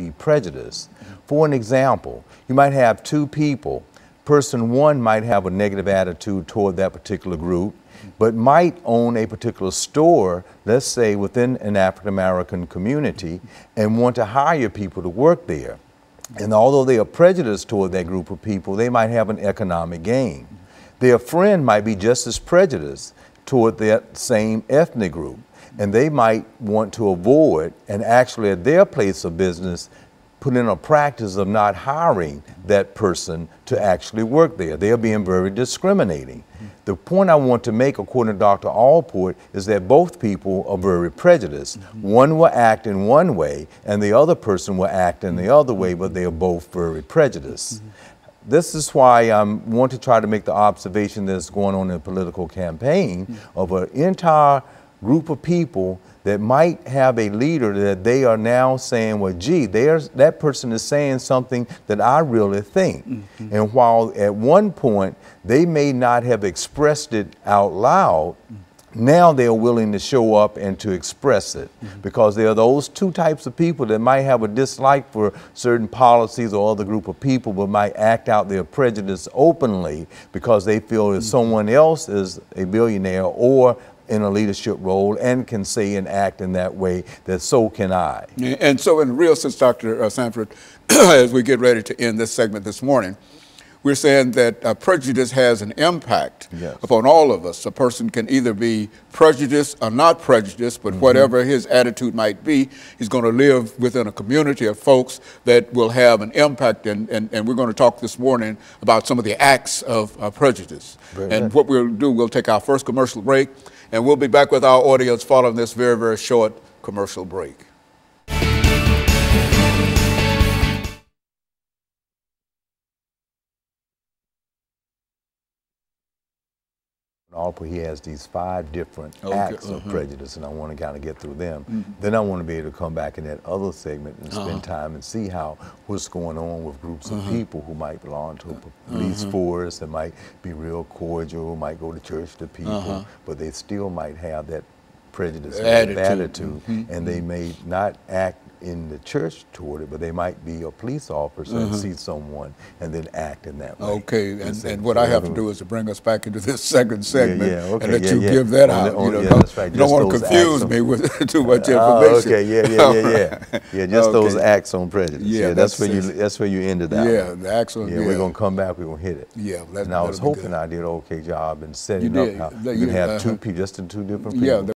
be prejudiced. For an example, you might have two people. Person one might have a negative attitude toward that particular group, but might own a particular store, let's say within an African American community, and want to hire people to work there. And although they are prejudiced toward that group of people, they might have an economic gain. Their friend might be just as prejudiced toward that same ethnic group, and they might want to avoid, and actually at their place of business, put in a practice of not hiring that person to actually work there. They are being very discriminating. The point I want to make, according to Dr. Allport, is that both people are very prejudiced. One will act in one way, and the other person will act in the other way, but they are both very prejudiced. This is why I want to try to make the observation that's going on in a political campaign of an entire group of people that might have a leader that they are now saying, well, gee, that person is saying something that I really think. And while at one point they may not have expressed it out loud, now they're willing to show up and to express it, because there are those two types of people that might have a dislike for certain policies or other group of people, but might act out their prejudice openly because they feel that someone else is a billionaire or in a leadership role and can say and act in that way, that so can I. And so in real sense, Dr. Sanford, as we get ready to end this segment this morning, we're saying that prejudice has an impact upon all of us. A person can either be prejudiced or not prejudiced, but whatever his attitude might be, he's going to live within a community of folks that will have an impact. And we're going to talk this morning about some of the acts of prejudice. And what we'll do, we'll take our first commercial break, and we'll be back with our audience following this very, very short commercial break. He has these 5 different acts of prejudice, and I want to kind of get through them. Then I want to be able to come back in that other segment and spend time and see what's going on with groups of people who might belong to a police force, that might be real cordial, might go to church to people, but they still might have that prejudice attitude, and they may not act in the church toward it, but they might be a police officer and see someone and then act in that way. Okay, and what I have to do is to bring us back into this second segment and let you give that out. You don't want to confuse me with too much information. Okay, just those acts on prejudice. Yeah, that's where you ended out. Yeah, the acts on. Yeah, we're gonna come back. We're gonna hit it. Yeah, and I was hoping I did an okay job in setting up how you can have two people, just 2 different people.